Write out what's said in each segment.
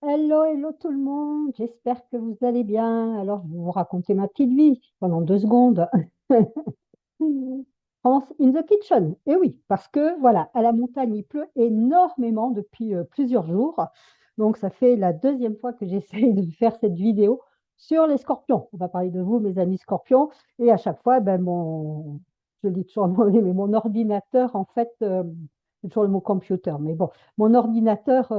Hello, hello tout le monde, j'espère que vous allez bien. Alors, je vais vous raconter ma petite vie pendant 2 secondes. France in the kitchen. Et oui, parce que voilà, à la montagne, il pleut énormément depuis plusieurs jours. Donc, ça fait la deuxième fois que j'essaye de faire cette vidéo sur les scorpions. On va parler de vous, mes amis scorpions. Et à chaque fois, je dis toujours mais mon ordinateur, en fait, c'est toujours le mot computer, mais bon, mon ordinateur,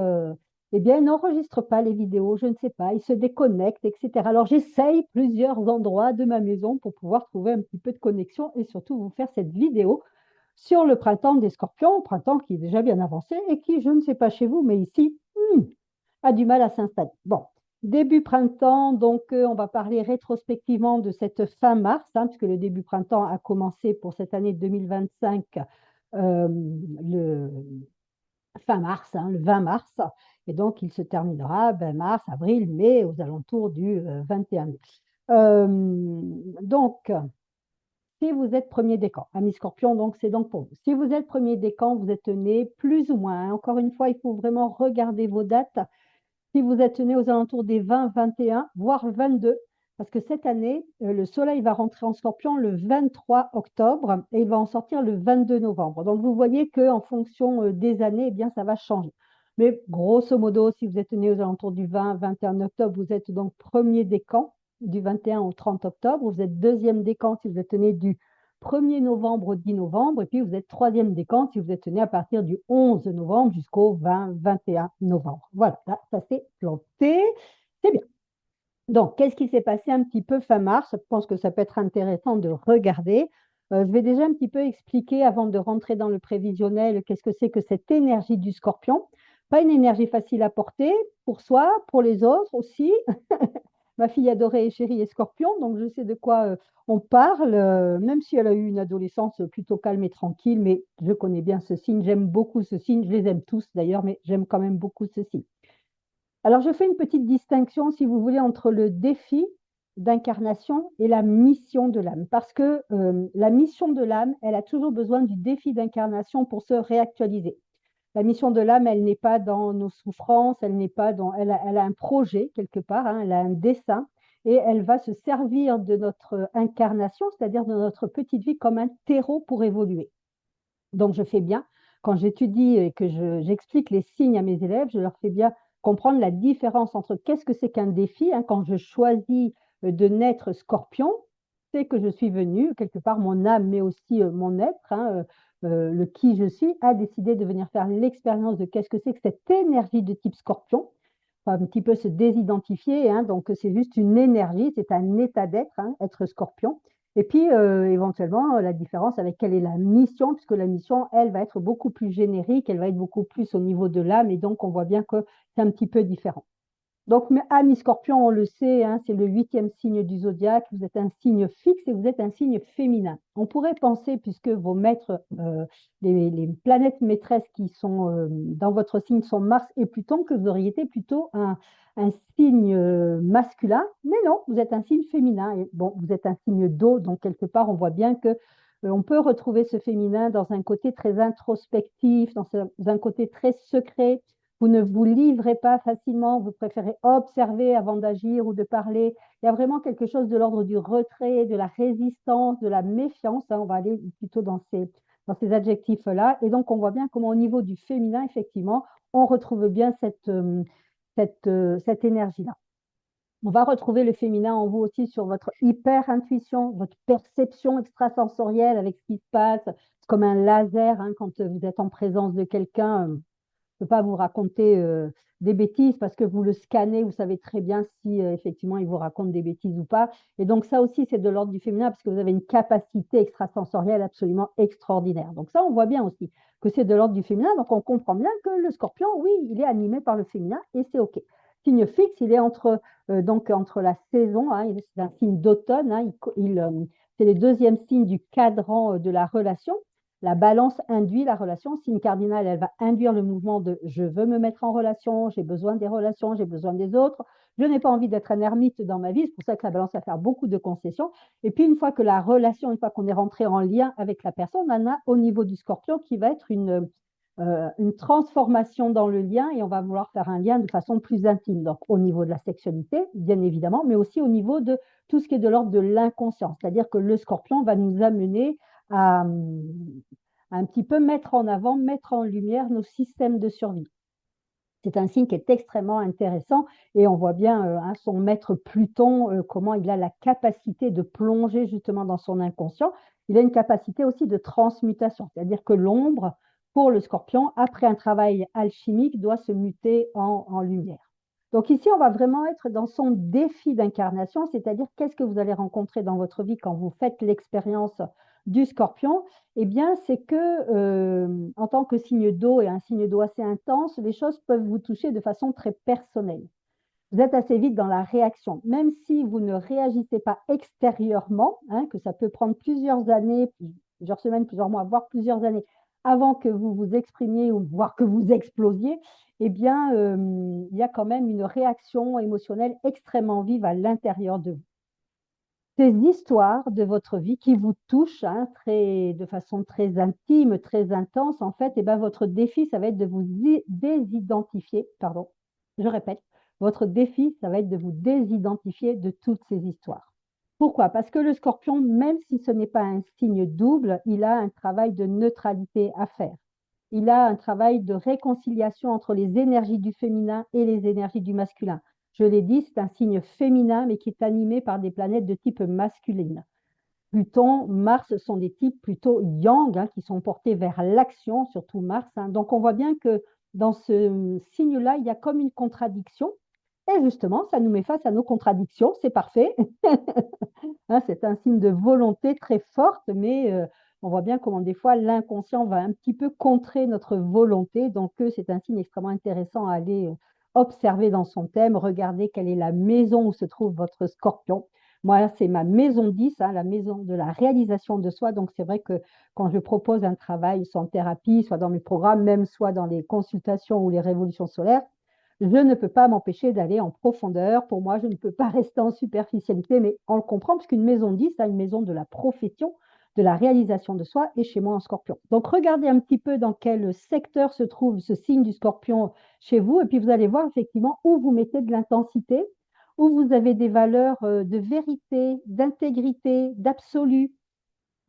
eh bien, il n'enregistre pas les vidéos, je ne sais pas, il se déconnecte, etc. Alors, j'essaye plusieurs endroits de ma maison pour pouvoir trouver un petit peu de connexion et surtout vous faire cette vidéo sur le printemps des scorpions, printemps qui est déjà bien avancé et qui, je ne sais pas chez vous, mais ici, a du mal à s'installer. Bon, début printemps, donc on va parler rétrospectivement de cette fin mars, puisque le début printemps a commencé pour cette année 2025 le fin mars, le 20 mars, et donc il se terminera mars, avril, mai, aux alentours du 21 mai. Euh, donc, si vous êtes premier décan, ami Scorpion, donc c'est donc pour vous. Si vous êtes premier décan, vous êtes né plus ou moins, encore une fois, il faut vraiment regarder vos dates. Si vous êtes né aux alentours des 20, 21, voire 22, parce que cette année, le Soleil va rentrer en Scorpion le 23 octobre et il va en sortir le 22 novembre. Donc, vous voyez qu'en fonction des années, eh bien, ça va changer. Mais grosso modo, si vous êtes né aux alentours du 20, 21 octobre, vous êtes donc premier décan du 21 au 30 octobre. Vous êtes deuxième décan si vous êtes né du 1er novembre au 10 novembre. Et puis, vous êtes troisième décan si vous êtes né à partir du 11 novembre jusqu'au 20, 21 novembre. Voilà, là, ça s'est planté. C'est bien. Donc, qu'est-ce qui s'est passé un petit peu fin mars? Je pense que ça peut être intéressant de regarder. Je vais déjà un petit peu expliquer avant de rentrer dans le prévisionnel qu'est-ce que c'est que cette énergie du scorpion. Pas une énergie facile à porter pour soi, pour les autres aussi. Ma fille adorée et chérie est scorpion, donc je sais de quoi on parle, même si elle a eu une adolescence plutôt calme et tranquille, mais je connais bien ce signe, j'aime beaucoup ce signe, je les aime tous d'ailleurs, mais j'aime quand même beaucoup ce signe. Alors je fais une petite distinction, si vous voulez, entre le défi d'incarnation et la mission de l'âme, parce que la mission de l'âme, elle a toujours besoin du défi d'incarnation pour se réactualiser. La mission de l'âme, elle n'est pas dans nos souffrances, elle n'est pas dans, elle a un projet quelque part, elle a un dessein, et elle va se servir de notre incarnation, c'est-à-dire de notre petite vie, comme un terreau pour évoluer. Donc, je fais bien, quand j'étudie et que j'explique les signes à mes élèves, je leur fais bien comprendre la différence entre qu'est-ce que c'est qu'un défi. Quand je choisis de naître scorpion, c'est que je suis venue, quelque part, mon âme, mais aussi mon être, le qui je suis, a décidé de venir faire l'expérience de qu'est-ce que c'est que cette énergie de type scorpion, un petit peu se désidentifier. Donc, c'est juste une énergie, c'est un état d'être, être scorpion. Et puis, éventuellement, la différence avec quelle est la mission, puisque la mission, elle, va être beaucoup plus générique, elle va être beaucoup plus au niveau de l'âme, et donc on voit bien que c'est un petit peu différent. Donc, ami Scorpion, on le sait, c'est le 8e signe du zodiaque. Vous êtes un signe fixe et vous êtes un signe féminin. On pourrait penser, puisque vos maîtres, les planètes maîtresses qui sont dans votre signe sont Mars et Pluton, que vous auriez été plutôt un signe masculin. Mais non, vous êtes un signe féminin. Et bon, vous êtes un signe d'eau, donc quelque part, on voit bien que on peut retrouver ce féminin dans un côté très introspectif, dans un côté très secret. Vous ne vous livrez pas facilement, vous préférez observer avant d'agir ou de parler. Il y a vraiment quelque chose de l'ordre du retrait, de la résistance, de la méfiance. On va aller plutôt dans ces adjectifs-là. Et donc, on voit bien comment au niveau du féminin, effectivement, on retrouve bien cette énergie-là. On va retrouver le féminin en vous aussi sur votre hyper-intuition, votre perception extrasensorielle avec ce qui se passe. C'est comme un laser quand vous êtes en présence de quelqu'un. Je ne peux pas vous raconter des bêtises parce que vous le scannez, vous savez très bien si effectivement il vous raconte des bêtises ou pas. Et donc ça aussi, c'est de l'ordre du féminin parce que vous avez une capacité extrasensorielle absolument extraordinaire. Donc ça, on voit bien aussi que c'est de l'ordre du féminin. Donc on comprend bien que le scorpion, oui, il est animé par le féminin et c'est OK. Signe fixe, il est entre la saison, c'est un signe d'automne, c'est le deuxième signe du cadran de la relation. La balance induit la relation. Signe cardinal, elle va induire le mouvement de je veux me mettre en relation, j'ai besoin des relations, j'ai besoin des autres. Je n'ai pas envie d'être un ermite dans ma vie. C'est pour ça que la balance va faire beaucoup de concessions. Et puis, une fois que la relation, une fois qu'on est rentré en lien avec la personne, on en a au niveau du scorpion qui va être une transformation dans le lien et on va vouloir faire un lien de façon plus intime. Donc, au niveau de la sexualité, bien évidemment, mais aussi au niveau de tout ce qui est de l'ordre de l'inconscient. C'est-à-dire que le scorpion va nous amener à un petit peu mettre en avant, mettre en lumière nos systèmes de survie. C'est un signe qui est extrêmement intéressant et on voit bien son maître Pluton, comment il a la capacité de plonger justement dans son inconscient. Il a une capacité aussi de transmutation, c'est-à-dire que l'ombre, pour le scorpion, après un travail alchimique, doit se muter en lumière. Donc ici, on va vraiment être dans son défi d'incarnation, c'est-à-dire qu'est-ce que vous allez rencontrer dans votre vie quand vous faites l'expérience du scorpion. Eh bien, c'est que en tant que signe d'eau et un signe d'eau assez intense, les choses peuvent vous toucher de façon très personnelle. Vous êtes assez vite dans la réaction, même si vous ne réagissez pas extérieurement, hein, que ça peut prendre plusieurs années, plusieurs semaines, plusieurs mois, voire plusieurs années avant que vous vous exprimiez ou voire que vous explosiez, eh bien, il y a quand même une réaction émotionnelle extrêmement vive à l'intérieur de vous. Ces histoires de votre vie qui vous touchent hein, de façon très intime, très intense, en fait, et ben, votre défi, ça va être de vous désidentifier, pardon, je répète, votre défi, ça va être de vous désidentifier de toutes ces histoires. Pourquoi? Parce que le scorpion, même si ce n'est pas un signe double, il a un travail de neutralité à faire. Il a un travail de réconciliation entre les énergies du féminin et les énergies du masculin. Je l'ai dit, c'est un signe féminin, mais qui est animé par des planètes de type masculine. Pluton, Mars sont des types plutôt yang, hein, qui sont portés vers l'action, surtout Mars. Hein. Donc on voit bien que dans ce signe-là, il y a comme une contradiction. Et justement, ça nous met face à nos contradictions, c'est parfait. Hein, c'est un signe de volonté très forte, mais on voit bien comment des fois l'inconscient va un petit peu contrer notre volonté. Donc, c'est un signe extrêmement intéressant à aller observer dans son thème, regarder quelle est la maison où se trouve votre scorpion. Moi, c'est ma maison 10, hein, la maison de la réalisation de soi. Donc, c'est vrai que quand je propose un travail, soit en thérapie, soit dans mes programmes, même soit dans les consultations ou les révolutions solaires, je ne peux pas m'empêcher d'aller en profondeur. Pour moi, je ne peux pas rester en superficialité, mais on le comprend, puisqu'une maison 10, c'est une maison de la profession, de la réalisation de soi, et chez moi en scorpion. Donc, regardez un petit peu dans quel secteur se trouve ce signe du scorpion chez vous, et puis vous allez voir effectivement où vous mettez de l'intensité, où vous avez des valeurs de vérité, d'intégrité, d'absolu,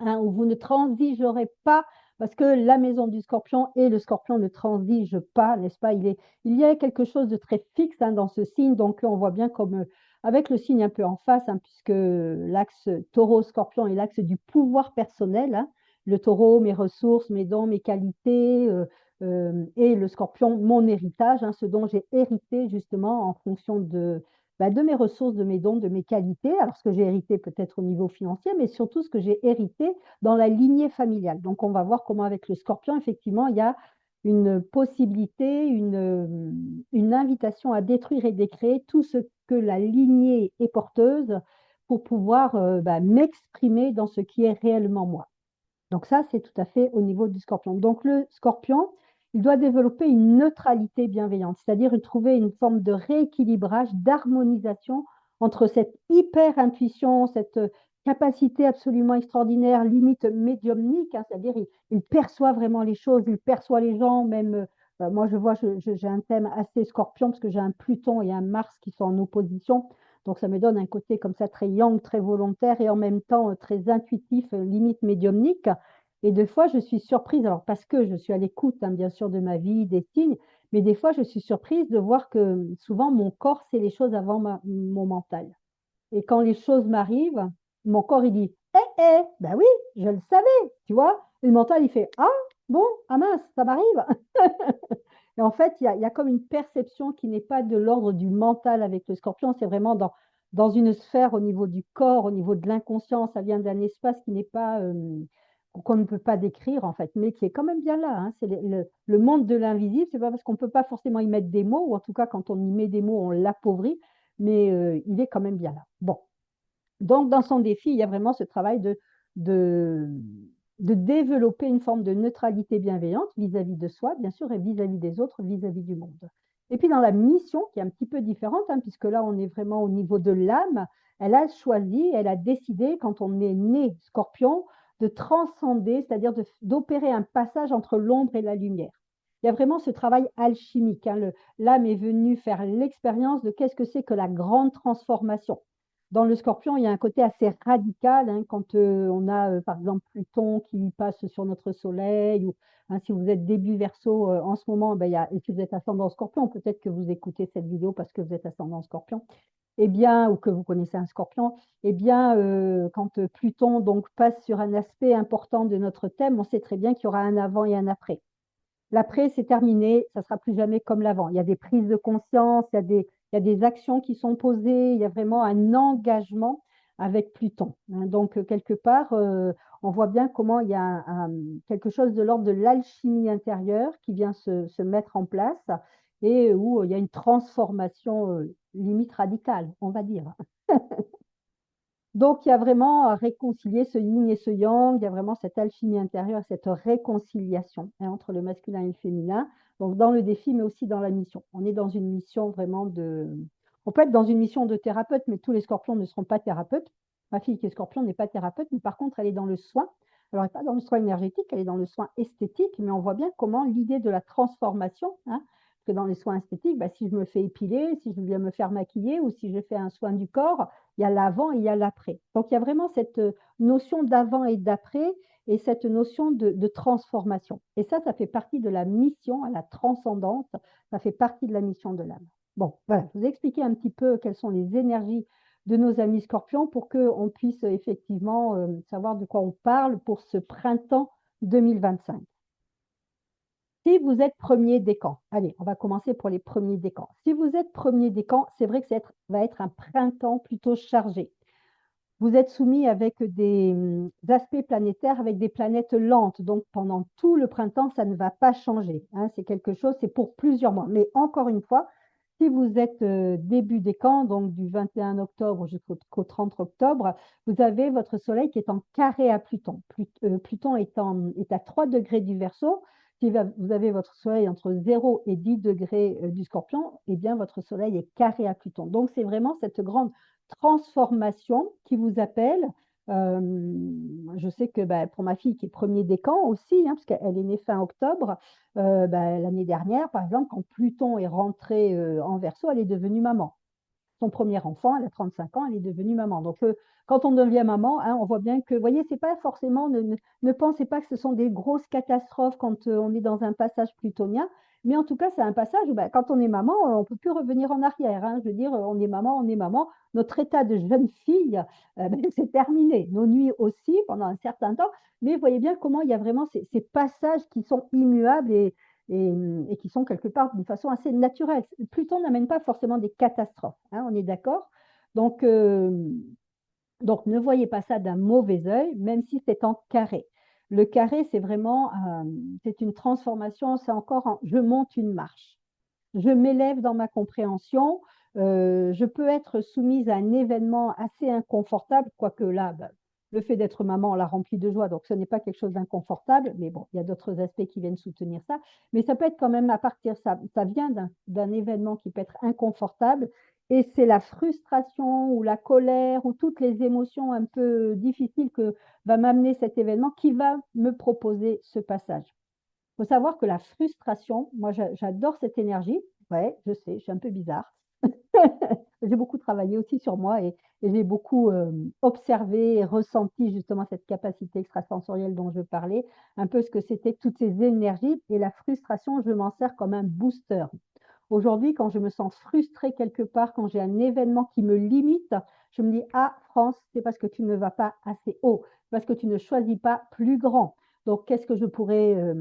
hein, où vous ne transigerez pas, parce que la maison du scorpion et le scorpion ne transigent pas, n'est-ce pas? Il y a quelque chose de très fixe hein, dans ce signe, donc on voit bien comme avec le signe un peu en face, hein, puisque l'axe taureau-scorpion est l'axe du pouvoir personnel, hein. Le taureau, mes ressources, mes dons, mes qualités, et le scorpion, mon héritage, hein, ce dont j'ai hérité justement en fonction de mes ressources, de mes dons, de mes qualités. Alors, ce que j'ai hérité peut-être au niveau financier, mais surtout ce que j'ai hérité dans la lignée familiale. Donc, on va voir comment avec le scorpion, effectivement, il y a une possibilité, une invitation à détruire et décréer tout ce que la lignée est porteuse pour pouvoir m'exprimer dans ce qui est réellement moi. Donc ça, c'est tout à fait au niveau du scorpion. Donc le scorpion, il doit développer une neutralité bienveillante, c'est-à-dire trouver une forme de rééquilibrage, d'harmonisation entre cette hyper intuition, cette capacité absolument extraordinaire, limite médiumnique, hein, c'est-à-dire il perçoit vraiment les choses, il perçoit les gens, même moi je vois, j'ai un thème assez scorpion parce que j'ai un Pluton et un Mars qui sont en opposition. Donc, ça me donne un côté comme ça très yang, très volontaire et en même temps très intuitif, limite médiumnique. Et des fois, je suis surprise, alors parce que je suis à l'écoute, hein, bien sûr, de ma vie, des signes, mais des fois, je suis surprise de voir que souvent, mon corps sait les choses avant mon mental. Et quand les choses m'arrivent, mon corps, il dit, ben oui, je le savais, tu vois. Et le mental, il fait, ah, bon, ah mince, ça m'arrive. Et en fait, il y a comme une perception qui n'est pas de l'ordre du mental avec le scorpion, c'est vraiment dans une sphère au niveau du corps, au niveau de l'inconscient, ça vient d'un espace qui n'est pas, qu'on ne peut pas décrire en fait, mais qui est quand même bien là. Hein. C'est le monde de l'invisible, c'est pas parce qu'on ne peut pas forcément y mettre des mots, ou en tout cas quand on y met des mots, on l'appauvrit, mais il est quand même bien là. Bon, donc, dans son défi, il y a vraiment ce travail de, de développer une forme de neutralité bienveillante vis-à-vis de soi, bien sûr, et vis-à-vis des autres, vis-à-vis du monde. Et puis, dans la mission, qui est un petit peu différente, hein, puisque là, on est vraiment au niveau de l'âme, elle a choisi, elle a décidé, quand on est né scorpion, de transcender, c'est-à-dire d'opérer un passage entre l'ombre et la lumière. il y a vraiment ce travail alchimique, hein. L'âme est venue faire l'expérience de qu'est-ce que c'est que la grande transformation. Dans le Scorpion, il y a un côté assez radical, hein, quand on a, par exemple, Pluton qui passe sur notre Soleil, ou hein, si vous êtes début Verseau en ce moment, ben, et si vous êtes ascendant Scorpion, peut-être que vous écoutez cette vidéo parce que vous êtes ascendant Scorpion, eh bien, ou que vous connaissez un Scorpion, eh bien, quand Pluton donc passe sur un aspect important de notre thème, on sait très bien qu'il y aura un avant et un après. L'après, c'est terminé, ça ne sera plus jamais comme l'avant. Il y a des prises de conscience, il y a des actions qui sont posées, il y a vraiment un engagement avec Pluton, hein. Donc, quelque part, on voit bien comment il y a quelque chose de l'ordre de l'alchimie intérieure qui vient se mettre en place et où il y a une transformation limite radicale, on va dire. Donc, il y a vraiment à réconcilier ce yin et ce yang, il y a vraiment cette alchimie intérieure, cette réconciliation, hein, entre le masculin et le féminin. Donc, dans le défi, mais aussi dans la mission. On est dans une mission vraiment de... On peut être dans une mission de thérapeute, mais tous les scorpions ne seront pas thérapeutes. Ma fille qui est scorpion n'est pas thérapeute, mais par contre, elle est dans le soin. Alors, elle n'est pas dans le soin énergétique, elle est dans le soin esthétique, mais on voit bien comment l'idée de la transformation, hein, parce que dans les soins esthétiques, bah, si je me fais épiler, si je viens me faire maquiller ou si je fais un soin du corps, il y a l'avant et il y a l'après. Donc, il y a vraiment cette notion d'avant et d'après et cette notion de transformation. Et ça fait partie de la mission, à la transcendance, ça fait partie de la mission de l'âme. Bon, voilà, je vous ai expliqué un petit peu quelles sont les énergies de nos amis scorpions pour qu'on puisse effectivement savoir de quoi on parle pour ce printemps 2025. Si vous êtes premier décan, allez, on va commencer pour les premiers décans. Si vous êtes premier décan, c'est vrai que ça va être un printemps plutôt chargé. Vous êtes soumis avec des aspects planétaires, avec des planètes lentes. Donc, pendant tout le printemps, ça ne va pas changer, hein. C'est quelque chose, c'est pour plusieurs mois. Mais encore une fois, si vous êtes début décan, donc du 21 octobre jusqu'au 30 octobre, vous avez votre Soleil qui est en carré à Pluton. Pluton est à 3 degrés du Verseau. Si vous avez votre Soleil entre 0 et 10 degrés du Scorpion, eh bien, votre Soleil est carré à Pluton. Donc, c'est vraiment cette grande transformation qui vous appelle. Euh, je sais que pour ma fille qui est premier décan aussi, hein, parce qu'elle est née fin octobre, l'année dernière, par exemple, quand Pluton est rentré en Verseau, elle est devenue maman. Son premier enfant, elle a 35 ans, elle est devenue maman. Donc, quand on devient maman, hein, on voit bien que, vous voyez, c'est pas forcément, ne pensez pas que ce sont des grosses catastrophes quand on est dans un passage plutonien, mais en tout cas, c'est un passage où quand on est maman, on ne peut plus revenir en arrière, hein. Je veux dire, on est maman, on est maman. Notre état de jeune fille, c'est terminé. Nos nuits aussi, pendant un certain temps. Mais vous voyez bien comment il y a vraiment ces passages qui sont immuables et qui sont quelque part d'une façon assez naturelle. Pluton n'amène pas forcément des catastrophes, hein, on est d'accord. Donc, ne voyez pas ça d'un mauvais œil, même si c'est en carré. Le carré, c'est vraiment c'est une transformation, c'est encore je monte une marche. Je m'élève dans ma compréhension. Je peux être soumise à un événement assez inconfortable, quoique là, le fait d'être maman la remplit de joie, donc ce n'est pas quelque chose d'inconfortable, mais bon, il y a d'autres aspects qui viennent soutenir ça. Mais ça peut être quand même à partir, ça vient d'un événement qui peut être inconfortable, et c'est la frustration ou la colère ou toutes les émotions un peu difficiles que va m'amener cet événement qui va me proposer ce passage. Il faut savoir que la frustration, moi j'adore cette énergie. Ouais, je sais, je suis un peu bizarre. J'ai beaucoup travaillé aussi sur moi et j'ai beaucoup observé et ressenti justement cette capacité extrasensorielle dont je parlais, un peu ce que c'était toutes ces énergies. Et la frustration, je m'en sers comme un booster. Aujourd'hui, quand je me sens frustrée quelque part, quand j'ai un événement qui me limite, je me dis, ah, France, c'est parce que tu ne vas pas assez haut, parce que tu ne choisis pas plus grand. Donc, qu'est-ce que je pourrais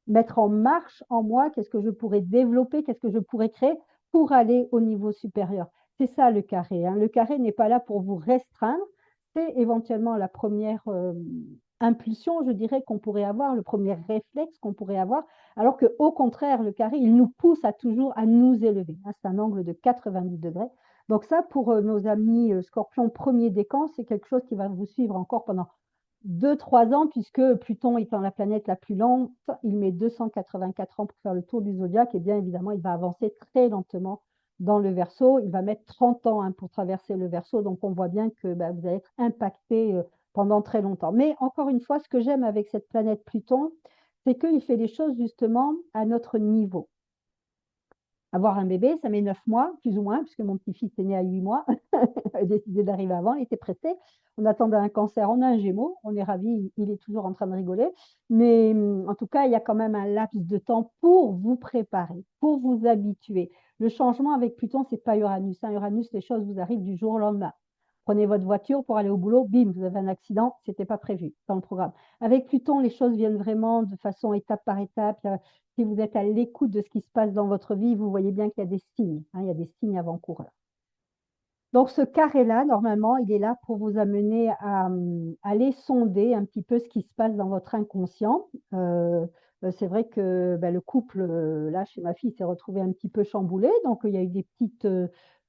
mettre en marche en moi? Qu'est-ce que je pourrais développer? Qu'est-ce que je pourrais créer pour aller au niveau supérieur? C'est ça le carré, hein. Le carré n'est pas là pour vous restreindre. C'est éventuellement la première impulsion, je dirais, qu'on pourrait avoir, le premier réflexe qu'on pourrait avoir, alors qu'au contraire, le carré, il nous pousse à toujours à nous élever, hein. C'est un angle de 90 degrés. Donc ça, pour nos amis scorpions premier décan, c'est quelque chose qui va vous suivre encore pendant 2-3 ans, puisque Pluton étant la planète la plus lente, il met 284 ans pour faire le tour du zodiaque, et bien évidemment, il va avancer très lentement dans le Verseau. Il va mettre 30 ans, hein, pour traverser le Verseau, donc on voit bien que vous allez être impacté pendant très longtemps. Mais encore une fois, ce que j'aime avec cette planète Pluton, c'est qu'il fait les choses justement à notre niveau. Avoir un bébé, ça met 9 mois, plus ou moins, puisque mon petit-fils est né à 8 mois. Il a décidé d'arriver avant, il était pressé. On attendait un cancer, on a un Gémeaux, on est ravis, il est toujours en train de rigoler. Mais en tout cas, il y a quand même un laps de temps pour vous préparer, pour vous habituer. Le changement avec Pluton, c'est pas Uranus. Hein. Uranus, les choses vous arrivent du jour au lendemain. Prenez votre voiture pour aller au boulot, bim, vous avez un accident, c'était pas prévu dans le programme. Avec Pluton, les choses viennent vraiment de façon étape par étape. Si vous êtes à l'écoute de ce qui se passe dans votre vie, vous voyez bien qu'il y a des signes. Hein, il y a des signes avant-coureurs. Donc, ce carré-là, normalement, il est là pour vous amener à aller sonder un petit peu ce qui se passe dans votre inconscient. C'est vrai que le couple, là, chez ma fille, s'est retrouvé un petit peu chamboulé. Donc, il y a eu des petites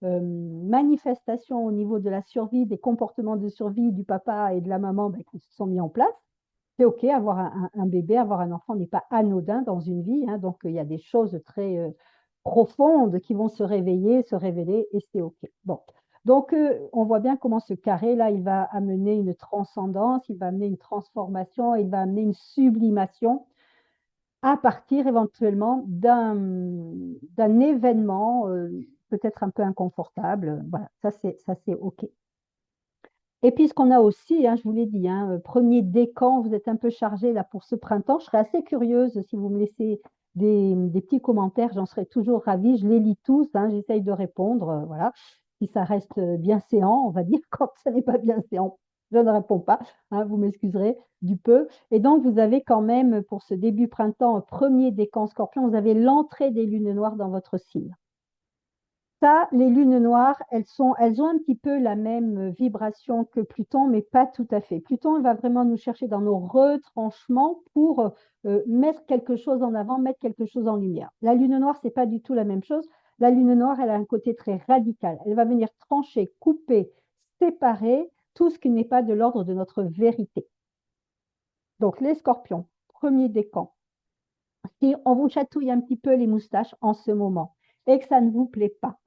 manifestations au niveau de la survie, des comportements de survie du papa et de la maman qui se sont mis en place. C'est OK, avoir un bébé, avoir un enfant n'est pas anodin dans une vie. Hein, donc, il y a des choses très profondes qui vont se réveiller, se révéler, et c'est OK. Bon. Donc, on voit bien comment ce carré-là, il va amener une transcendance, il va amener une transformation, il va amener une sublimation à partir éventuellement d'un événement peut-être un peu inconfortable. Voilà, ça c'est OK. Et puis, ce qu'on a aussi, hein, je vous l'ai dit, hein, premier décan, vous êtes un peu chargé là pour ce printemps. Je serais assez curieuse si vous me laissez des petits commentaires, j'en serais toujours ravie. Je les lis tous, hein, j'essaye de répondre. Voilà. Si ça reste bien séant, on va dire, quand ça n'est pas bien séant, je ne réponds pas. Hein, vous m'excuserez du peu. Et donc, vous avez quand même, pour ce début printemps, premier décan scorpion, vous avez l'entrée des lunes noires dans votre signe. Ça, les lunes noires, elles ont un petit peu la même vibration que Pluton, mais pas tout à fait. Pluton, il va vraiment nous chercher dans nos retranchements pour mettre quelque chose en avant, mettre quelque chose en lumière. La lune noire, c'est pas du tout la même chose. La lune noire, elle a un côté très radical. Elle va venir trancher, couper, séparer tout ce qui n'est pas de l'ordre de notre vérité. Donc, les scorpions, premier décan. Si on vous chatouille un petit peu les moustaches en ce moment et que ça ne vous plaît pas,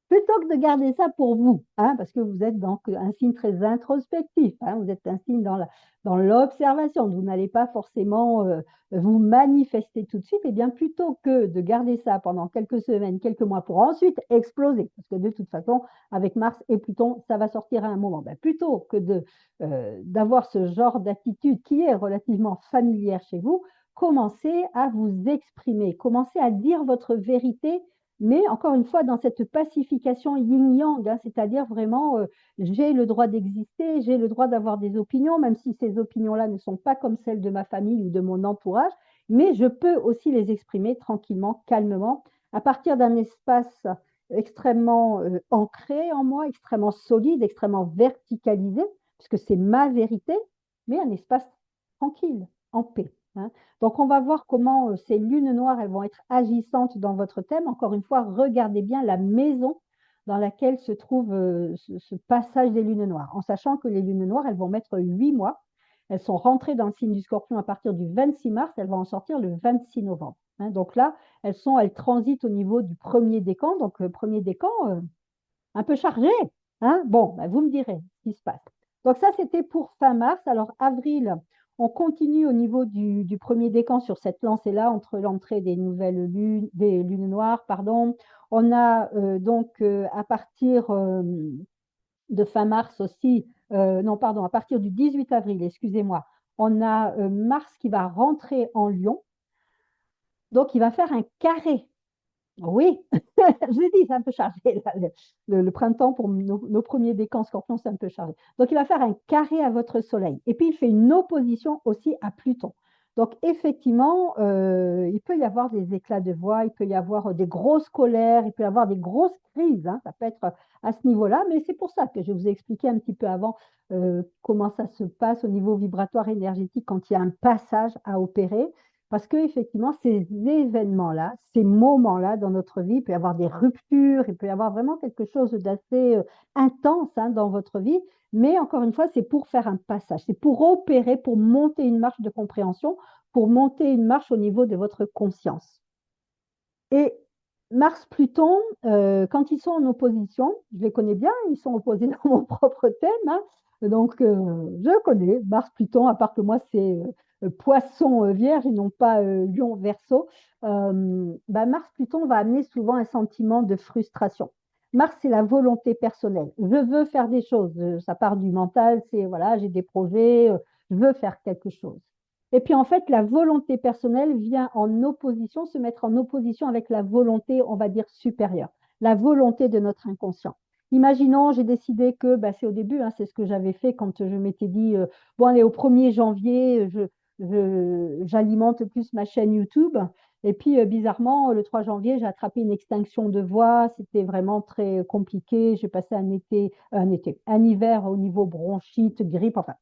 plutôt que de garder ça pour vous, hein, parce que vous êtes donc un signe très introspectif, hein, vous êtes un signe dans l'observation, vous n'allez pas forcément vous manifester tout de suite, et bien plutôt que de garder ça pendant quelques semaines, quelques mois pour ensuite exploser, parce que de toute façon, avec Mars et Pluton, ça va sortir à un moment. Ben, plutôt que d'avoir ce genre d'attitude qui est relativement familière chez vous, commencez à vous exprimer, commencez à dire votre vérité, mais encore une fois, dans cette pacification yin-yang, hein, c'est-à-dire vraiment, j'ai le droit d'exister, j'ai le droit d'avoir des opinions, même si ces opinions-là ne sont pas comme celles de ma famille ou de mon entourage, mais je peux aussi les exprimer tranquillement, calmement, à partir d'un espace extrêmement ancré en moi, extrêmement solide, extrêmement verticalisé, puisque c'est ma vérité, mais un espace tranquille, en paix. Hein. Donc, on va voir comment ces lunes noires, elles vont être agissantes dans votre thème. Encore une fois, regardez bien la maison dans laquelle se trouve ce passage des lunes noires, en sachant que les lunes noires, elles vont mettre 8 mois. Elles sont rentrées dans le signe du Scorpion à partir du 26 mars, elles vont en sortir le 26 novembre. Hein. Donc là, elles transitent au niveau du premier décan. Donc, premier décan, un peu chargé. Hein. Bon, ben, vous me direz ce qui se passe. Donc ça, c'était pour fin mars. Alors, avril, on continue au niveau du premier décan sur cette lancée-là, entre l'entrée des nouvelles lunes, des lunes noires, pardon. On a donc à partir de fin mars aussi, non, pardon, à partir du 18 avril, excusez-moi, on a Mars qui va rentrer en Lion. Donc, il va faire un carré. Oui, je l'ai dit, c'est un peu chargé. Là, le printemps, pour nos premiers décans scorpions, c'est un peu chargé. Donc, il va faire un carré à votre soleil. Et puis, il fait une opposition aussi à Pluton. Donc, effectivement, il peut y avoir des éclats de voix, il peut y avoir des grosses colères, il peut y avoir des grosses crises. Hein, ça peut être à ce niveau-là, mais c'est pour ça que je vous ai expliqué un petit peu avant comment ça se passe au niveau vibratoire énergétique quand il y a un passage à opérer. Parce qu'effectivement, ces événements-là, ces moments-là dans notre vie, il peut y avoir des ruptures, il peut y avoir vraiment quelque chose d'assez intense hein, dans votre vie. Mais encore une fois, c'est pour faire un passage, c'est pour opérer, pour monter une marche de compréhension, pour monter une marche au niveau de votre conscience. Et Mars-Pluton, quand ils sont en opposition, je les connais bien, ils sont opposés dans mon propre thème. Hein, donc, je connais Mars-Pluton, à part que moi, c'est poisson vierge et non pas lion verso, Mars-Pluton va amener souvent un sentiment de frustration. Mars, c'est la volonté personnelle. Je veux faire des choses. Ça part du mental, c'est voilà, j'ai des projets, je veux faire quelque chose. Et puis en fait, la volonté personnelle vient en opposition, se mettre en opposition avec la volonté, on va dire, supérieure, la volonté de notre inconscient. Imaginons, j'ai décidé que, c'est au début, hein, c'est ce que j'avais fait quand je m'étais dit, bon, allez, au 1er janvier, j'alimente plus ma chaîne YouTube. Et puis, bizarrement, le 3 janvier, j'ai attrapé une extinction de voix. C'était vraiment très compliqué. J'ai passé un hiver au niveau bronchite, grippe. Enfin,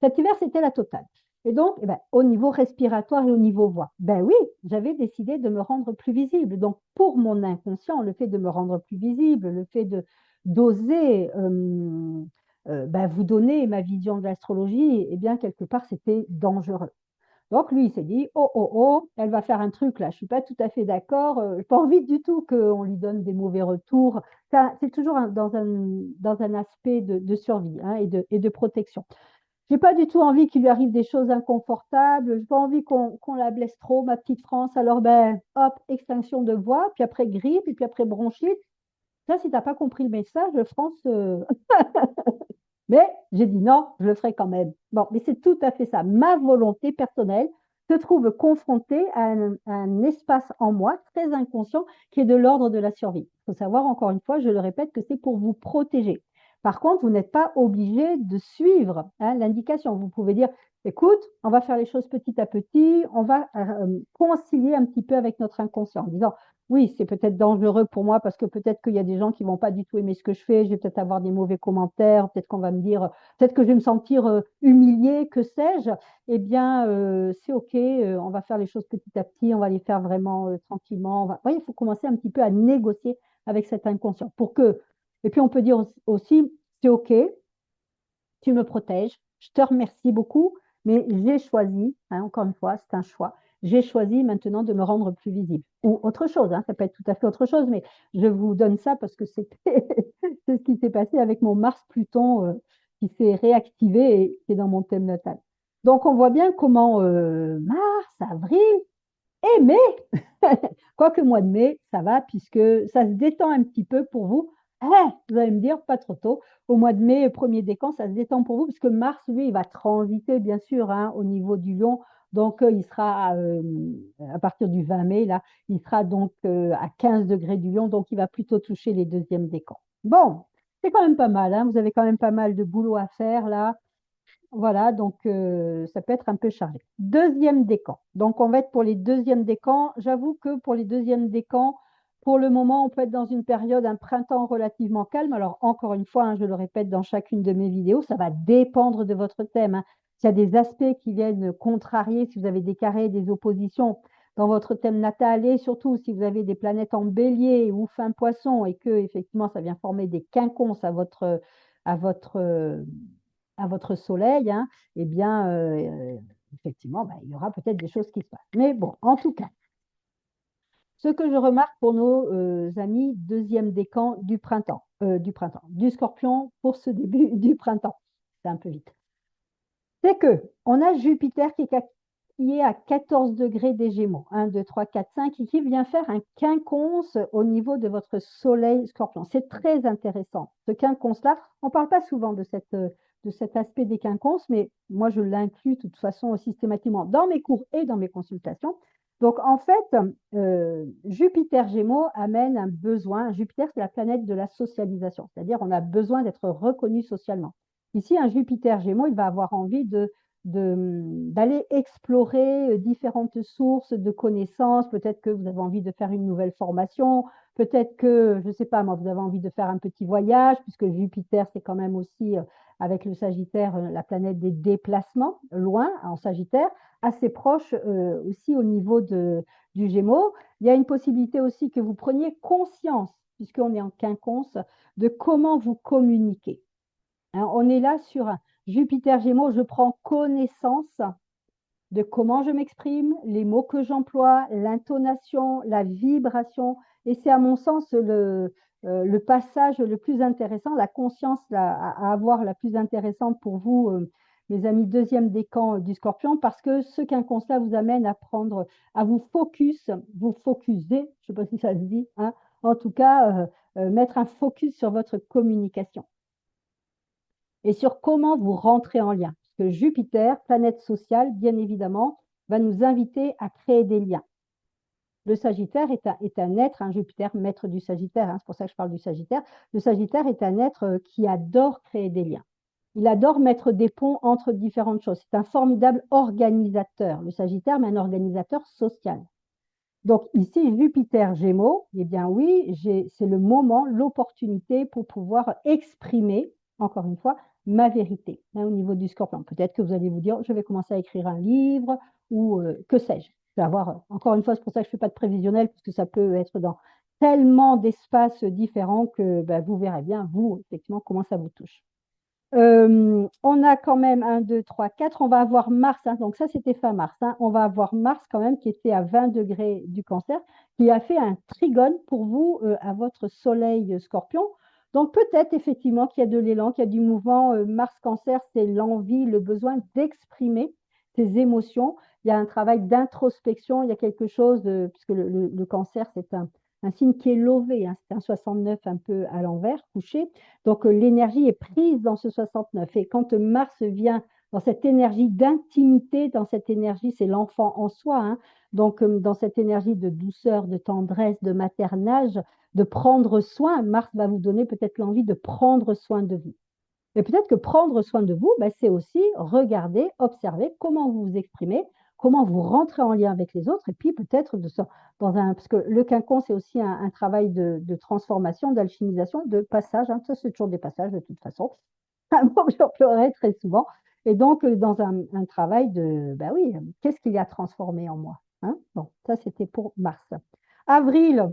cet hiver, c'était la totale. Et donc, au niveau respiratoire et au niveau voix, ben oui, j'avais décidé de me rendre plus visible. Donc, pour mon inconscient, le fait de me rendre plus visible, le fait de d'oser vous donner ma vision de l'astrologie, eh bien, quelque part, c'était dangereux. Donc, lui, il s'est dit, oh, oh, oh, elle va faire un truc là, je ne suis pas tout à fait d'accord, je n'ai pas envie du tout qu'on lui donne des mauvais retours. C'est toujours dans un aspect de survie, hein, et de protection. J'ai pas du tout envie qu'il lui arrive des choses inconfortables. J'ai pas envie qu'on la blesse trop, ma petite France. Alors, hop, extinction de voix, puis après grippe, et puis après bronchite. Ça, si t'as pas compris le message, France. Mais j'ai dit non, je le ferai quand même. Bon, mais c'est tout à fait ça. Ma volonté personnelle se trouve confrontée à un espace en moi très inconscient qui est de l'ordre de la survie. Il faut savoir, encore une fois, je le répète, que c'est pour vous protéger. Par contre, vous n'êtes pas obligé de suivre, hein, l'indication. Vous pouvez dire, écoute, on va faire les choses petit à petit, on va concilier un petit peu avec notre inconscient en disant, oui, c'est peut-être dangereux pour moi parce que peut-être qu'il y a des gens qui vont pas du tout aimer ce que je fais, je vais peut-être avoir des mauvais commentaires, peut-être qu'on va me dire, peut-être que je vais me sentir humiliée, que sais-je. Eh bien, c'est OK, on va faire les choses petit à petit, on va les faire vraiment tranquillement. Vous voyez, il faut commencer un petit peu à négocier avec cet inconscient pour que. Et puis, on peut dire aussi, c'est OK, tu me protèges, je te remercie beaucoup, mais j'ai choisi, hein, encore une fois, c'est un choix, j'ai choisi maintenant de me rendre plus visible. Ou autre chose, hein, ça peut être tout à fait autre chose, mais je vous donne ça parce que c'est ce qui s'est passé avec mon Mars-Pluton qui s'est réactivé et qui est dans mon thème natal. Donc, on voit bien comment mars, avril et mai, quoique le mois de mai, ça va puisque ça se détend un petit peu pour vous. Vous allez me dire, pas trop tôt. Au mois de mai, premier décan, ça se détend pour vous parce que Mars, lui, il va transiter, bien sûr, hein, au niveau du Lion. Donc, il sera à partir du 20 mai, là, il sera donc à 15 degrés du Lion. Donc, il va plutôt toucher les deuxièmes décans. Bon, c'est quand même pas mal, hein. Vous avez quand même pas mal de boulot à faire, là. Voilà, donc ça peut être un peu chargé. Deuxième décan. Donc, on va être pour les deuxièmes décans. J'avoue que pour les deuxièmes décans, pour le moment, on peut être dans une période, un printemps relativement calme. Alors, encore une fois, hein, je le répète dans chacune de mes vidéos, ça va dépendre de votre thème, hein. S'il y a des aspects qui viennent contrarier, si vous avez des carrés, des oppositions dans votre thème natal, et surtout si vous avez des planètes en bélier ou fin poisson, et que effectivement ça vient former des quinconces à votre, euh, à votre soleil, hein, eh bien, effectivement, il y aura peut-être des choses qui se passent. Mais bon, en tout cas, ce que je remarque pour nos amis deuxième décan du Scorpion pour ce début du printemps, c'est un peu vite, c'est que on a Jupiter qui est à 14 degrés des Gémeaux, 1, 2, 3, 4, 5, et qui vient faire un quinconce au niveau de votre soleil Scorpion. C'est très intéressant. Ce quinconce-là, on ne parle pas souvent de cet aspect des quinconces, mais moi, je l'inclus de toute façon systématiquement dans mes cours et dans mes consultations. Donc, en fait, Jupiter Gémeaux amène un besoin. Jupiter, c'est la planète de la socialisation, c'est-à-dire on a besoin d'être reconnu socialement. Ici, un Jupiter Gémeaux, il va avoir envie d'aller explorer différentes sources de connaissances. Peut-être que vous avez envie de faire une nouvelle formation. Peut-être que, je ne sais pas, moi, vous avez envie de faire un petit voyage, puisque Jupiter, c'est quand même aussi, avec le Sagittaire, la planète des déplacements, loin, en Sagittaire, assez proche aussi au niveau du Gémeaux. Il y a une possibilité aussi que vous preniez conscience, puisqu'on est en quinconce, de comment vous communiquez. Hein, on est là sur un Jupiter Gémeaux, je prends connaissance de comment je m'exprime, les mots que j'emploie, l'intonation, la vibration. Et c'est à mon sens le passage le plus intéressant, la conscience à avoir la plus intéressante pour vous mes amis, deuxième décan du Scorpion, parce que ce quinconce-là vous amène à prendre, à vous focuser, je ne sais pas si ça se dit, hein, en tout cas, mettre un focus sur votre communication et sur comment vous rentrez en lien. Parce que Jupiter, planète sociale, bien évidemment, va nous inviter à créer des liens. Le Sagittaire est un être, un Jupiter, maître du Sagittaire, hein, c'est pour ça que je parle du Sagittaire. Le Sagittaire est un être qui adore créer des liens. Il adore mettre des ponts entre différentes choses. C'est un formidable organisateur, le Sagittaire, mais un organisateur social. Donc ici, Jupiter Gémeaux, eh bien oui, c'est le moment, l'opportunité pour pouvoir exprimer, encore une fois, ma vérité hein, au niveau du Scorpion. Peut-être que vous allez vous dire, je vais commencer à écrire un livre ou que sais-je. Je vais avoir, encore une fois, c'est pour ça que je ne fais pas de prévisionnel, parce que ça peut être dans tellement d'espaces différents que ben, vous verrez bien, vous, effectivement, comment ça vous touche. On a quand même 1, 2, 3, 4. On va avoir Mars, hein, donc ça c'était fin mars. Hein. On va avoir Mars quand même qui était à 20 degrés du Cancer, qui a fait un trigone pour vous à votre Soleil Scorpion. Donc peut-être effectivement qu'il y a de l'élan, qu'il y a du mouvement. Mars Cancer, c'est l'envie, le besoin d'exprimer ses émotions. Il y a un travail d'introspection, il y a quelque chose, puisque le Cancer c'est un signe qui est lové, hein, c'est un 69 un peu à l'envers, couché. Donc, l'énergie est prise dans ce 69. Et quand Mars vient dans cette énergie d'intimité, dans cette énergie, c'est l'enfant en soi, hein, donc dans cette énergie de douceur, de tendresse, de maternage, de prendre soin, Mars va vous donner peut-être l'envie de prendre soin de vous. Et peut-être que prendre soin de vous, ben, c'est aussi regarder, observer comment vous vous exprimez, comment vous rentrez en lien avec les autres, et puis peut-être dans un, parce que le quinconce, c'est aussi un travail de transformation, d'alchimisation, de passage. Hein, ça, c'est toujours des passages de toute façon. Un mot que j'emploierai très souvent. Et donc, dans un travail de, ben oui, qu'est-ce qu'il y a transformé en moi hein. Bon, ça, c'était pour Mars. Avril,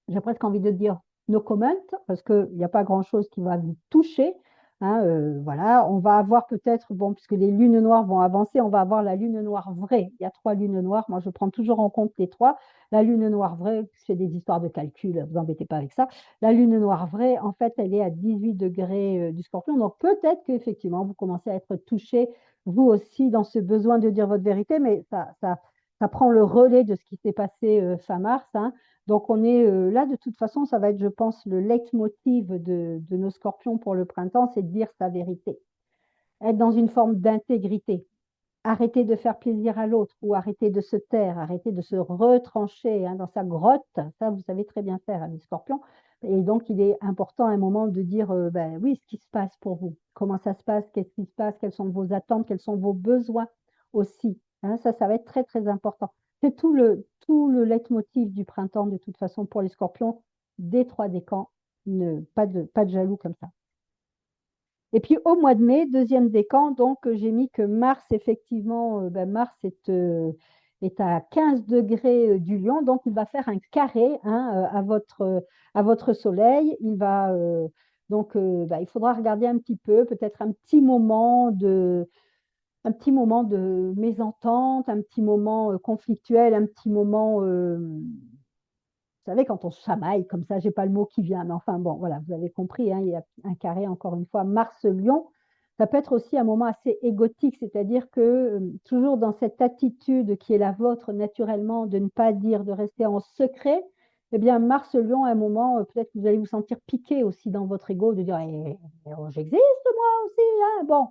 j'ai presque envie de dire no comment, parce qu'il n'y a pas grand-chose qui va vous toucher. Hein, voilà, on va avoir peut-être, bon, puisque les lunes noires vont avancer, on va avoir la lune noire vraie. Il y a 3 lunes noires. Moi, je prends toujours en compte les 3. La lune noire vraie, c'est des histoires de calcul, vous embêtez pas avec ça. La lune noire vraie, en fait, elle est à 18 degrés du Scorpion. Donc, peut-être qu'effectivement, vous commencez à être touché, vous aussi, dans ce besoin de dire votre vérité, mais ça prend le relais de ce qui s'est passé fin mars. Hein. Donc, on est là, de toute façon, ça va être, je pense, le leitmotiv de nos scorpions pour le printemps, c'est de dire sa vérité. Être dans une forme d'intégrité. Arrêter de faire plaisir à l'autre ou arrêter de se taire, arrêter de se retrancher hein, dans sa grotte. Ça, vous savez très bien faire, hein, les scorpions. Et donc, il est important à un moment de dire, ben oui, ce qui se passe pour vous. Comment ça se passe? Qu'est-ce qui se passe? Quelles sont vos attentes? Quels sont vos besoins aussi? Hein, ça va être très, très important. C'est tout le leitmotiv du printemps, de toute façon, pour les scorpions, des 3 décans, pas de jaloux comme ça. Et puis au mois de mai, deuxième décan, donc j'ai mis que Mars, effectivement, ben, Mars est à 15 degrés du Lion, donc il va faire un carré hein, à votre Soleil. Il va donc ben, il faudra regarder un petit peu, peut-être un petit moment de mésentente, un petit moment conflictuel, un petit moment vous savez, quand on se chamaille comme ça, j'ai pas le mot qui vient, mais enfin bon, voilà, vous avez compris, hein, il y a un carré, encore une fois, Mars-Lion. Ça peut être aussi un moment assez égotique, c'est-à-dire que toujours dans cette attitude qui est la vôtre naturellement de ne pas dire, de rester en secret, eh bien Mars-Lion, à un moment, peut-être que vous allez vous sentir piqué aussi dans votre ego, de dire oh, j'existe moi aussi, hein bon.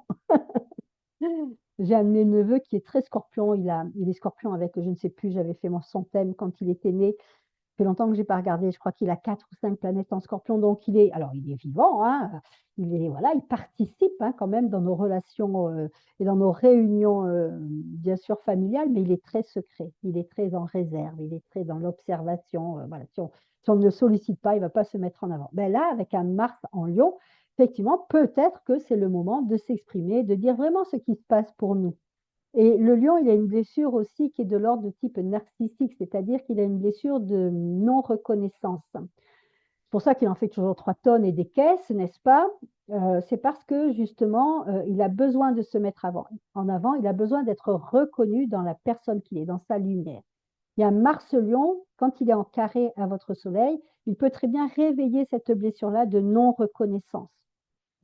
J'ai un de mes neveux qui est très scorpion, il est scorpion avec, je ne sais plus, j'avais fait son thème quand il était né, fait longtemps que je n'ai pas regardé. Je crois qu'il a 4 ou 5 planètes en Scorpion. Donc, alors, il est vivant. Hein, voilà, il participe hein, quand même dans nos relations et dans nos réunions, bien sûr, familiales, mais il est très secret. Il est très en réserve. Il est très dans l'observation. Voilà, si on ne le sollicite pas, il ne va pas se mettre en avant. Ben là, avec un Mars en Lion, effectivement, peut-être que c'est le moment de s'exprimer, de dire vraiment ce qui se passe pour nous. Et le lion, il a une blessure aussi qui est de l'ordre de type narcissique, c'est-à-dire qu'il a une blessure de non-reconnaissance. C'est pour ça qu'il en fait toujours 3 tonnes et des caisses, n'est-ce pas? C'est parce que justement, il a besoin de se mettre en avant, il a besoin d'être reconnu dans la personne qu'il est, dans sa lumière. Il y a Mars-Lion, quand il est en carré à votre soleil, il peut très bien réveiller cette blessure-là de non-reconnaissance,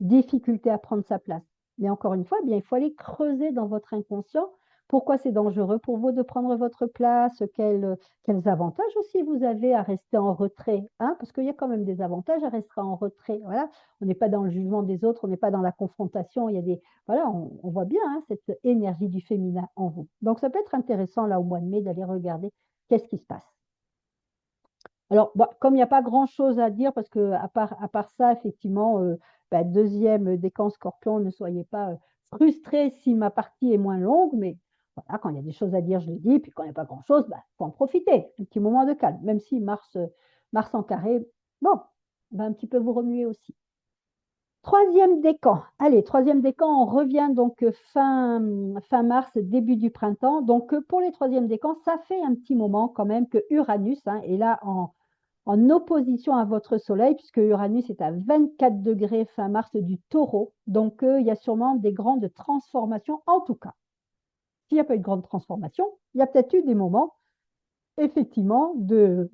difficulté à prendre sa place. Mais encore une fois, eh bien, il faut aller creuser dans votre inconscient pourquoi c'est dangereux pour vous de prendre votre place, quels avantages aussi vous avez à rester en retrait, hein, parce qu'il y a quand même des avantages à rester en retrait. Voilà, on n'est pas dans le jugement des autres, on n'est pas dans la confrontation. Il y a des, voilà, on voit bien hein, cette énergie du féminin en vous. Donc ça peut être intéressant là au mois de mai d'aller regarder qu'est-ce qui se passe. Alors, bon, comme il n'y a pas grand-chose à dire, parce que à part ça, effectivement, deuxième décan scorpion, ne soyez pas frustrés si ma partie est moins longue, mais voilà, quand il y a des choses à dire, je les dis, puis quand il n'y a pas grand-chose, il faut en profiter, un petit moment de calme, même si Mars en carré, bon, va un petit peu vous remuer aussi. Troisième décan. Allez, troisième décan, on revient donc fin mars, début du printemps. Donc pour les troisièmes décans, ça fait un petit moment quand même que Uranus hein, est là en opposition à votre Soleil, puisque Uranus est à 24 degrés fin mars du Taureau. Donc, il y a sûrement des grandes transformations. En tout cas, s'il n'y a pas eu de grande transformation, il y a peut-être eu des moments, effectivement, des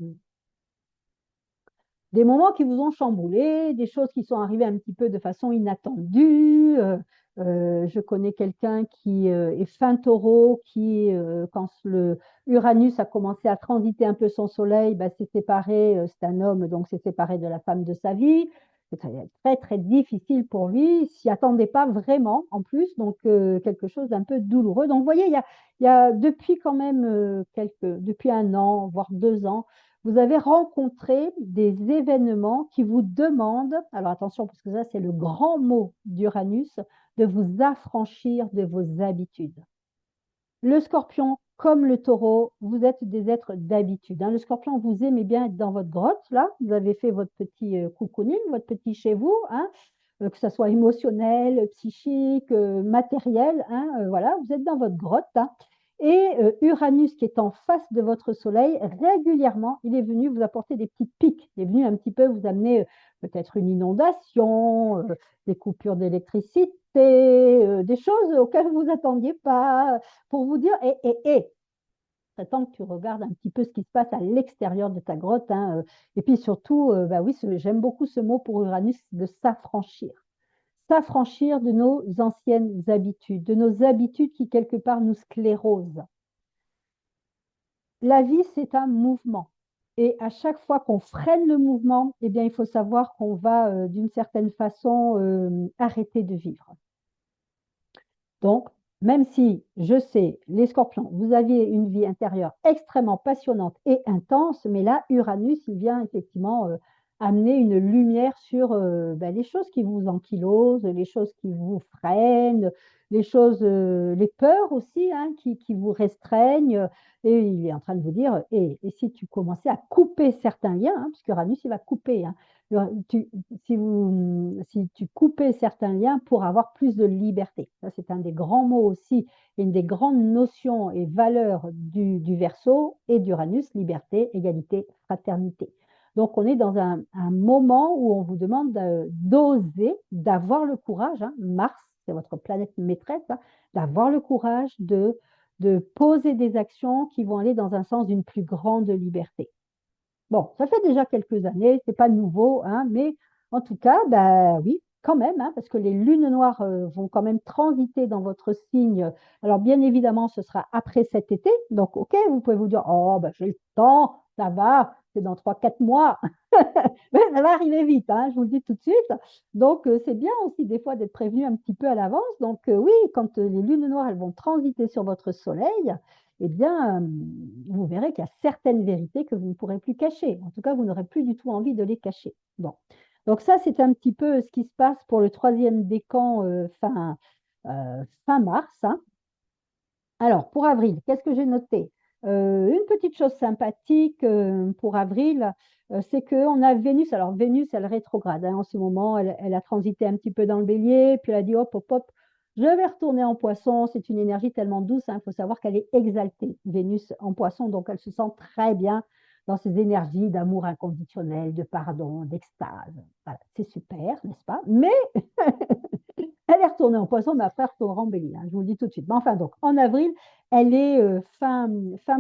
moments qui vous ont chamboulé, des choses qui sont arrivées un petit peu de façon inattendue. Je connais quelqu'un qui est fin taureau, qui, quand le Uranus a commencé à transiter un peu son soleil, s'est séparé, c'est un homme, donc s'est séparé de la femme de sa vie. C'est très, très difficile pour lui, il s'y attendait pas vraiment en plus, donc quelque chose d'un peu douloureux. Donc vous voyez, il y a depuis quand même depuis un an, voire 2 ans, vous avez rencontré des événements qui vous demandent, alors attention parce que ça c'est le grand mot d'Uranus, de vous affranchir de vos habitudes. Le scorpion, comme le taureau, vous êtes des êtres d'habitude. Hein. Le scorpion, vous aimez bien être dans votre grotte, là, vous avez fait votre petit cocooning, votre petit chez vous, hein, que ce soit émotionnel, psychique, matériel, hein, voilà, vous êtes dans votre grotte. Hein. Et Uranus, qui est en face de votre Soleil, régulièrement, il est venu vous apporter des petites piques. Il est venu un petit peu vous amener peut-être une inondation, des coupures d'électricité, des choses auxquelles vous vous attendiez pas, pour vous dire, c'est temps que tu regardes un petit peu ce qui se passe à l'extérieur de ta grotte. Hein, et puis surtout, oui, j'aime beaucoup ce mot pour Uranus, de s'affranchir. S'affranchir de nos anciennes habitudes, de nos habitudes qui quelque part nous sclérosent. La vie, c'est un mouvement. Et à chaque fois qu'on freine le mouvement, eh bien, il faut savoir qu'on va, d'une certaine façon, arrêter de vivre. Donc, même si je sais, les scorpions, vous aviez une vie intérieure extrêmement passionnante et intense, mais là, Uranus, il vient effectivement amener une lumière sur les choses qui vous ankylosent, les choses qui vous freinent, les choses, les peurs aussi hein, qui vous restreignent. Et il est en train de vous dire, et si tu commençais à couper certains liens, hein, puisque Uranus, il va couper, hein, tu, si tu coupais certains liens pour avoir plus de liberté. Ça, c'est un des grands mots aussi, et une des grandes notions et valeurs du Verseau et d'Uranus, liberté, égalité, fraternité. Donc, on est dans un moment où on vous demande d'oser, d'avoir le courage, hein, Mars, c'est votre planète maîtresse, hein, d'avoir le courage de poser des actions qui vont aller dans un sens d'une plus grande liberté. Bon, ça fait déjà quelques années, c'est pas nouveau, hein, mais en tout cas, oui, quand même, hein, parce que les lunes noires vont quand même transiter dans votre signe. Alors, bien évidemment, ce sera après cet été. Donc, OK, vous pouvez vous dire, oh, j'ai le temps, ça va, c'est dans 3, 4 mois. Mais ça va arriver vite, hein, je vous le dis tout de suite. Donc, c'est bien aussi des fois d'être prévenu un petit peu à l'avance. Donc, oui, quand les lunes noires, elles vont transiter sur votre soleil, eh bien, vous verrez qu'il y a certaines vérités que vous ne pourrez plus cacher. En tout cas, vous n'aurez plus du tout envie de les cacher. Bon. Donc ça, c'est un petit peu ce qui se passe pour le troisième décan fin mars. Hein. Alors, pour avril, qu'est-ce que j'ai noté? Une petite chose sympathique pour avril, c'est qu'on a Vénus. Alors, Vénus, elle rétrograde. Hein, en ce moment, elle a transité un petit peu dans le bélier, puis elle a dit hop, hop, hop, je vais retourner en poisson. C'est une énergie tellement douce. Il faut savoir qu'elle est exaltée, Vénus en poisson. Donc, elle se sent très bien dans ses énergies d'amour inconditionnel, de pardon, d'extase. Voilà, c'est super, n'est-ce pas? Mais elle est retournée en poisson, mais après, elle retournera en bélier. Hein, je vous le dis tout de suite. Mais enfin, donc, en avril, elle est fin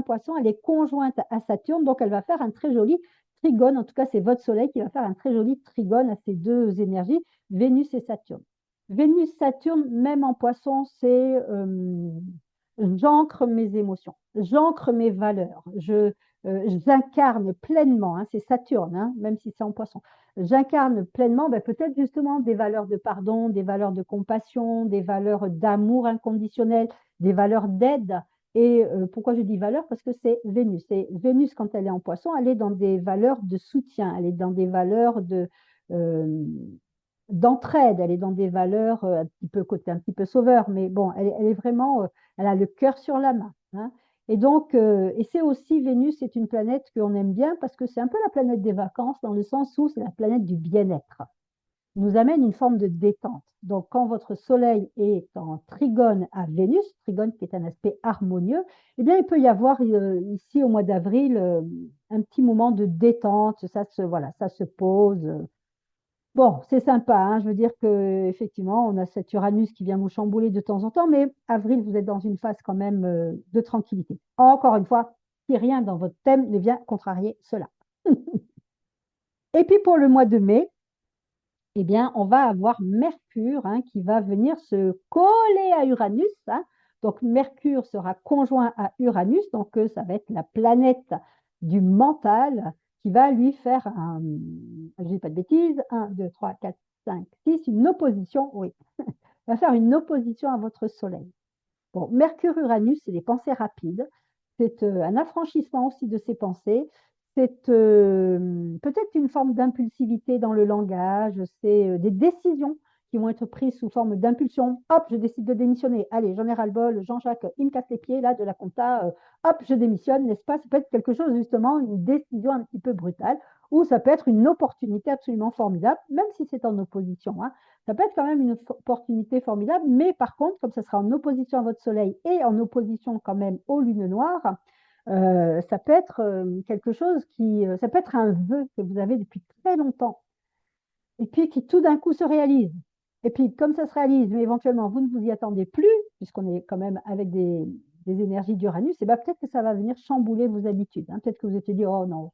poisson, elle est conjointe à Saturne, donc elle va faire un très joli trigone. En tout cas, c'est votre soleil qui va faire un très joli trigone à ces deux énergies, Vénus et Saturne. Vénus, Saturne, même en poisson, c'est j'ancre mes émotions, j'ancre mes valeurs, j'incarne pleinement, hein, c'est Saturne, hein, même si c'est en poisson, j'incarne pleinement ben, peut-être justement des valeurs de pardon, des valeurs de compassion, des valeurs d'amour inconditionnel, des valeurs d'aide. Et pourquoi je dis valeurs? Parce que c'est Vénus. Et Vénus, quand elle est en poisson, elle est dans des valeurs de soutien, elle est dans des valeurs euh, d'entraide, elle est dans des valeurs un petit peu côté un petit peu sauveur, mais bon, elle est vraiment, elle a le cœur sur la main, hein. Et donc, et c'est aussi Vénus, c'est une planète qu'on aime bien parce que c'est un peu la planète des vacances dans le sens où c'est la planète du bien-être. Il nous amène une forme de détente. Donc, quand votre Soleil est en trigone à Vénus, trigone qui est un aspect harmonieux, eh bien, il peut y avoir ici au mois d'avril un petit moment de détente. Voilà, ça se pose. Bon, c'est sympa, hein. Je veux dire que effectivement, on a cet Uranus qui vient vous chambouler de temps en temps, mais avril, vous êtes dans une phase quand même de tranquillité. Encore une fois, si rien dans votre thème ne vient contrarier cela. Et puis pour le mois de mai, eh bien, on va avoir Mercure hein, qui va venir se coller à Uranus, hein. Donc Mercure sera conjoint à Uranus, donc ça va être la planète du mental qui va lui faire je ne dis pas de bêtises, 1, 2, 3, 4, 5, 6, une opposition, oui, va faire une opposition à votre Soleil. Bon, Mercure-Uranus, c'est des pensées rapides. C'est un affranchissement aussi de ses pensées. C'est peut-être une forme d'impulsivité dans le langage. C'est des décisions qui vont être prises sous forme d'impulsion. Hop, je décide de démissionner. Allez, j'en ai ras-le-bol. Jean-Jacques, il me casse les pieds là de la compta. Hop, je démissionne, n'est-ce pas? Ça peut être quelque chose, justement, une décision un petit peu brutale. Ou ça peut être une opportunité absolument formidable, même si c'est en opposition, hein. Ça peut être quand même une opportunité formidable, mais par contre, comme ça sera en opposition à votre Soleil et en opposition quand même aux lunes noires, ça peut être quelque chose ça peut être un vœu que vous avez depuis très longtemps et puis qui tout d'un coup se réalise. Et puis comme ça se réalise, mais éventuellement vous ne vous y attendez plus, puisqu'on est quand même avec des énergies d'Uranus, et ben peut-être que ça va venir chambouler vos habitudes, hein. Peut-être que vous étiez dit, oh non,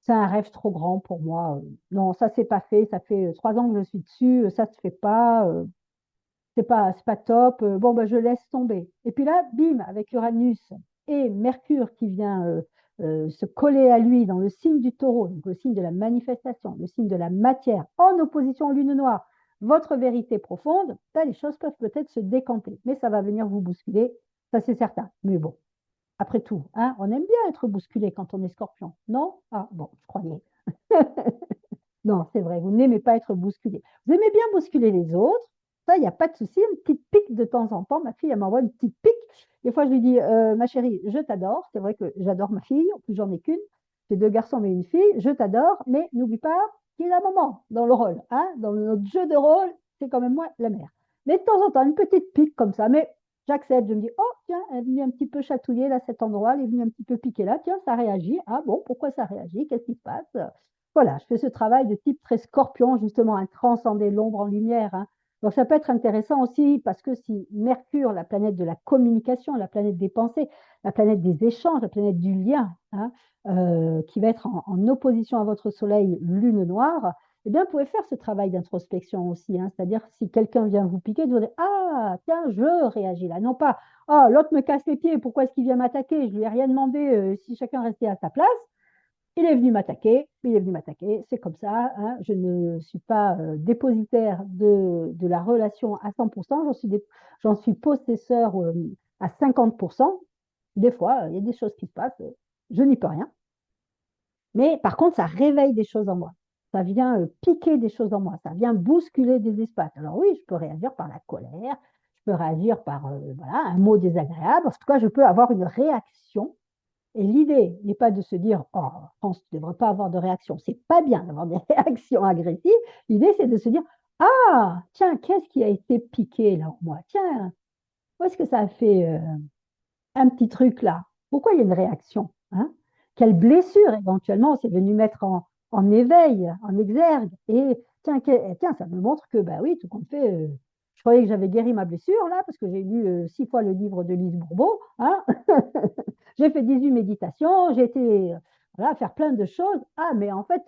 c'est un rêve trop grand pour moi. Non, ça c'est pas fait. Ça fait 3 ans que je suis dessus. Ça se fait pas. C'est pas top. Bon, ben, je laisse tomber. Et puis là, bim, avec Uranus et Mercure qui vient se coller à lui dans le signe du Taureau, donc le signe de la manifestation, le signe de la matière, en opposition aux lunes noires, votre vérité profonde, là, les choses peuvent peut-être se décanter. Mais ça va venir vous bousculer, ça c'est certain. Mais bon, après tout, hein, on aime bien être bousculé quand on est scorpion, non? Ah bon, je croyais. Non, c'est vrai, vous n'aimez pas être bousculé. Vous aimez bien bousculer les autres, ça, il n'y a pas de souci, une petite pique de temps en temps. Ma fille, elle m'envoie une petite pique. Des fois, je lui dis, ma chérie, je t'adore. C'est vrai que j'adore ma fille, en plus, j'en ai qu'une. J'ai 2 garçons, mais une fille. Je t'adore, mais n'oublie pas qu'il y a la maman dans le rôle, hein. Dans notre jeu de rôle, c'est quand même moi la mère. Mais de temps en temps, une petite pique comme ça. Mais j'accepte, je me dis, oh, tiens, elle est venue un petit peu chatouiller là, cet endroit, elle est venue un petit peu piquer là. Tiens, ça réagit. Ah bon, pourquoi ça réagit? Qu'est-ce qui se passe? Voilà, je fais ce travail de type très scorpion, justement, à transcender l'ombre en lumière, hein. Donc, ça peut être intéressant aussi parce que si Mercure, la planète de la communication, la planète des pensées, la planète des échanges, la planète du lien, hein, qui va être en opposition à votre Soleil, lune noire, eh bien, vous pouvez faire ce travail d'introspection aussi, hein. C'est-à-dire, si quelqu'un vient vous piquer, vous dites, ah, tiens, je réagis là. Non pas, oh, l'autre me casse les pieds, pourquoi est-ce qu'il vient m'attaquer? Je lui ai rien demandé, si chacun restait à sa place. Il est venu m'attaquer, c'est comme ça, hein. Je ne suis pas dépositaire de la relation à 100%, j'en suis possesseur à 50%. Des fois, il y a des choses qui se passent, je n'y peux rien. Mais par contre, ça réveille des choses en moi. Ça vient piquer des choses en moi, ça vient bousculer des espaces. Alors oui, je peux réagir par la colère, je peux réagir par voilà, un mot désagréable. En tout cas, je peux avoir une réaction et l'idée n'est pas de se dire, oh, France, tu ne devrais pas avoir de réaction. C'est pas bien d'avoir des réactions agressives. L'idée, c'est de se dire, ah, tiens, qu'est-ce qui a été piqué là en moi? Tiens, où est-ce que ça a fait un petit truc là? Pourquoi il y a une réaction, hein? Quelle blessure éventuellement c'est venu mettre en éveil, en exergue? Et tiens, tiens, ça me montre que, bah oui, tout compte fait, je croyais que j'avais guéri ma blessure là, parce que j'ai lu 6 fois le livre de Lise Bourbeau, hein. J'ai fait 18 méditations, j'ai été voilà, faire plein de choses. Ah, mais en fait,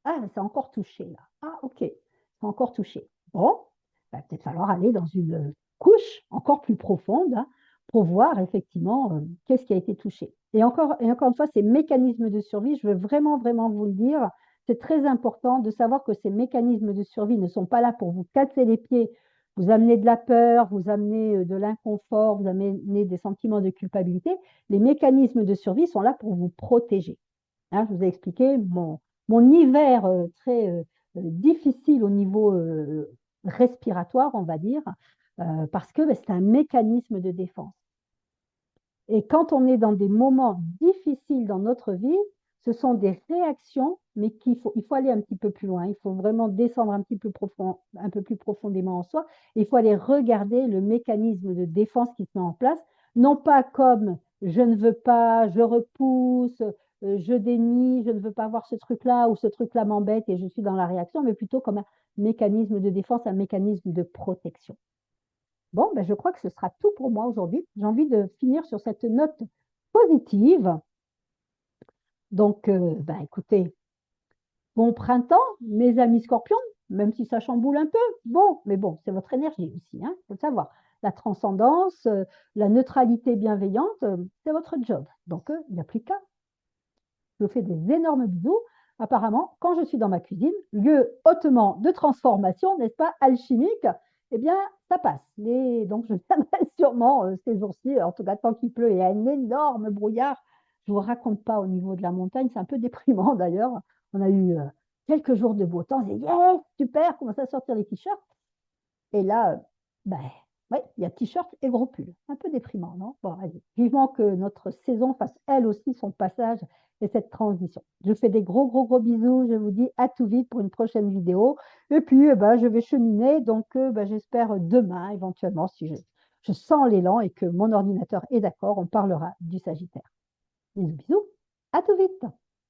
ah, c'est encore touché là. Ah, ok, c'est encore touché. Bon, va peut-être falloir aller dans une couche encore plus profonde, hein, pour voir effectivement qu'est-ce qui a été touché. Et encore une fois, ces mécanismes de survie, je veux vraiment, vraiment vous le dire, c'est très important de savoir que ces mécanismes de survie ne sont pas là pour vous casser les pieds, vous amener de la peur, vous amener de l'inconfort, vous amener des sentiments de culpabilité. Les mécanismes de survie sont là pour vous protéger. Hein, je vous ai expliqué mon hiver très difficile au niveau respiratoire, on va dire, parce que ben, c'est un mécanisme de défense. Et quand on est dans des moments difficiles dans notre vie, ce sont des réactions, mais il faut aller un petit peu plus loin. Il faut vraiment descendre un petit peu un peu plus profondément en soi. Il faut aller regarder le mécanisme de défense qui se met en place, non pas comme je ne veux pas, je repousse, je dénie, je ne veux pas voir ce truc-là ou ce truc-là m'embête et je suis dans la réaction, mais plutôt comme un mécanisme de défense, un mécanisme de protection. Bon, ben, je crois que ce sera tout pour moi aujourd'hui. J'ai envie de finir sur cette note positive. Donc, ben, écoutez, bon printemps, mes amis scorpions, même si ça chamboule un peu. Bon, mais bon, c'est votre énergie aussi, hein, faut le savoir. La transcendance, la neutralité bienveillante, c'est votre job. Donc, il n'y a plus qu'à. Je vous fais des énormes bisous. Apparemment, quand je suis dans ma cuisine, lieu hautement de transformation, n'est-ce pas, alchimique, eh bien, ça passe. Donc, je viendrai sûrement ces jours-ci, en tout cas tant qu'il pleut, et un énorme brouillard. Je ne vous raconte pas au niveau de la montagne, c'est un peu déprimant d'ailleurs. On a eu quelques jours de beau temps, on s'est dit, yes, super, commence à sortir les t-shirts. Et là, ben, ouais, il y a t-shirt et gros pull. Un peu déprimant, non? Bon, allez, vivement que notre saison fasse elle aussi son passage et cette transition. Je fais des gros, gros, gros bisous. Je vous dis à tout vite pour une prochaine vidéo. Et puis, ben, je vais cheminer. Donc, ben, j'espère demain, éventuellement, si je sens l'élan et que mon ordinateur est d'accord, on parlera du Sagittaire. Bisous, bisous. À tout vite.